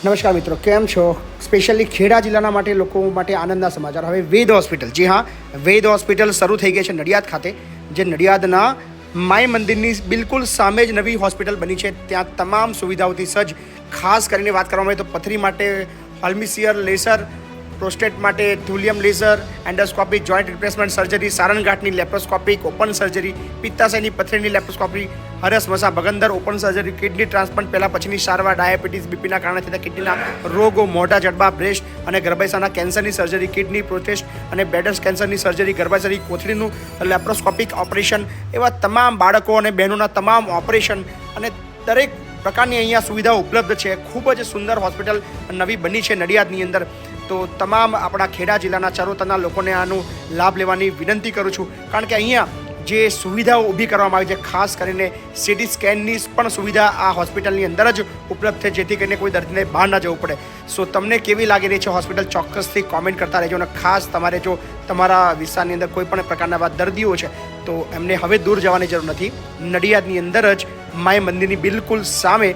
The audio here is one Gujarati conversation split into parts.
નમસ્કાર મિત્રો, કેમ છો? સ્પેશિયલી ખેડા જિલ્લાના માટે લોકો માટે આનંદના સમાચાર. હવે વેદ હોસ્પિટલ, જી હા, વેદ હોસ્પિટલ શરૂ થઈ ગઈ છે નડિયાદ ખાતે. જે નડિયાદના માય મંદિરની બિલકુલ સામે જ નવી હોસ્પિટલ બની છે. ત્યાં તમામ સુવિધાઓથી સજ્જ. ખાસ કરીને વાત કરવામાં આવે તો પથરી માટે અલ્મિસિયર લેસર, પ્રોસ્ટેટ માટે thulium laser, endoscopy, joint replacement surgery, સારણગાંઠની લેપ્રોસ્કોપિક ઓપન સર્જરી, પિત્તાશયની પથરીની લેપ્રોસ્કોપી, હરસ મસા બગંદર ઓપન સર્જરી, કિડની ટ્રાન્સપ્લાન્ટ પહેલાં પછીની સારવાર, ડાયાબિટીસ, બીપીના કારણે થતા કિડનીના રોગો, મોઢા જડબા, બ્રેસ્ટ અને ગર્ભાશયના કેન્સરની સર્જરી, કિડની પ્રોસ્ટેટ અને બ્લેડર કેન્સરની સર્જરી, ગર્ભાશયની કોથળીનું લેપ્રોસ્કોપિક ઓપરેશન, એવા તમામ બાળકો અને બહેનોના તમામ ઓપરેશન અને દરેક પ્રકારની અહીંયા સુવિધાઓ ઉપલબ્ધ છે. ખૂબ જ સુંદર હોસ્પિટલ નવી બની છે નડિયાદની અંદર. તો તમામ આપણા ખેડા જિલ્લાના ચરોતરના લોકોને આનો લાભ લેવાની વિનંતી કરું છું. કારણ કે અહીંયા જે સુવિધાઓ ઊભી કરવામાં આવી છે, ખાસ કરીને સીટી સ્કેનની પણ સુવિધા આ હોસ્પિટલની અંદર જ ઉપલબ્ધ છે, જેથી કરીને કોઈ દર્દીને બહાર ના જવું પડે. સો તમને કેવી લાગી રહી છે હોસ્પિટલ, ચોક્કસથી કોમેન્ટ કરતા રહેજો. અને ખાસ તમારે જો તમારા વિસ્તારની અંદર કોઈ પણ પ્રકારના એવા દર્દીઓ છે તો એમને હવે દૂર જવાની જરૂર નથી. નડિયાદની અંદર જ માય મંદિરની બિલકુલ સામે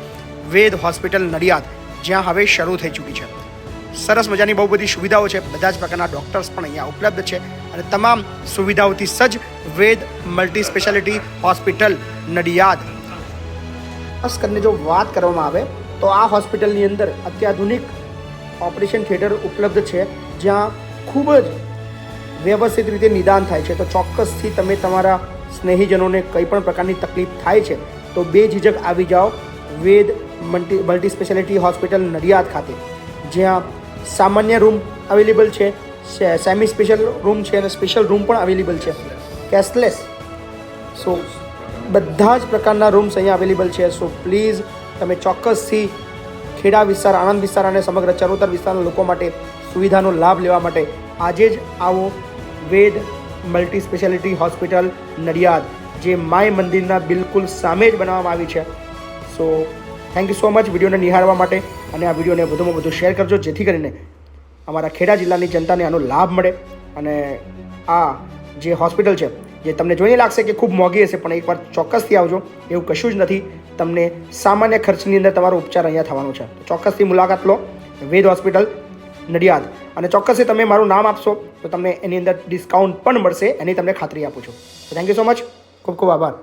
વેદ હોસ્પિટલ નડિયાદ, જ્યાં હવે શરૂ થઈ ચૂકી છે. સરસ મજાની બહુ બધી સુવિધાઓ છે. બધા જ પ્રકારના ડૉક્ટર્સ પણ અહીંયા ઉપલબ્ધ છે અને તમામ સુવિધાઓથી સજ્જ વેદ મલ્ટી સ્પેશિયાલિટી હોસ્પિટલ નડિયાદ. ખાસ કરીને જો વાત કરવામાં આવે તો આ હોસ્પિટલની અંદર અત્યાધુનિક ઓપરેશન થિયેટર ઉપલબ્ધ છે, જ્યાં ખૂબ જ વ્યવસ્થિત રીતે નિદાન થાય છે. તો ચોક્કસથી તમે તમારા સ્નેહીજનોને કંઈ પણ પ્રકારની તકલીફ થાય છે તો બેઝિઝક આવી જાઓ વેદ મલ્ટી સ્પેશિયાલિટી હોસ્પિટલ નડિયાદ ખાતે, જ્યાં સામાન્ય રૂમ અવેલેબલ છે, સેમી સ્પેશિયલ રૂમ છે અને સ્પેશિયલ રૂમ પણ અવેલેબલ છે, કેશલેસ. સો બધા જ પ્રકારના રૂમ્સ અહીંયા અવેલેબલ છે. સો પ્લીઝ તમે ચોક્કસથી ખેડા વિસ્તાર, આણંદ વિસ્તાર અને સમગ્ર ચરોતર વિસ્તારના લોકો માટે સુવિધાનો લાભ લેવા માટે આજે જ આવો વેદ મલ્ટી સ્પેશિયાલિટી હોસ્પિટલ નડિયાદ, જે માય મંદિરના બિલકુલ સામે જ બનાવવામાં આવી છે. So thank you so much વિડીયોને નિહાળવા માટે, અને આ વિડીયોને વધુમાં વધુ શેર કરજો, જેથી કરીને અમારા ખેડા જિલ્લાની જનતાને આનો લાભ મળે. અને આ જે હોસ્પિટલ છે, જે તમને જોઈને લાગશે કે ખૂબ મોંઘી હશે, પણ એકવાર ચોક્કસથી આવજો, એવું કશું જ નથી. તમને સામાન્ય ખર્ચની અંદર તમારો ઉપચાર અહીંયા થવાનો છે. તો ચોક્કસથી મુલાકાત લો વેદ હોસ્પિટલ નડિયાદ, અને ચોક્કસથી તમે મારું નામ આપશો તો તમને એની અંદર ડિસ્કાઉન્ટ પણ મળશે, એની તમને ખાતરી આપું છું. થેન્ક યુ સો મચ, ખૂબ ખૂબ આભાર.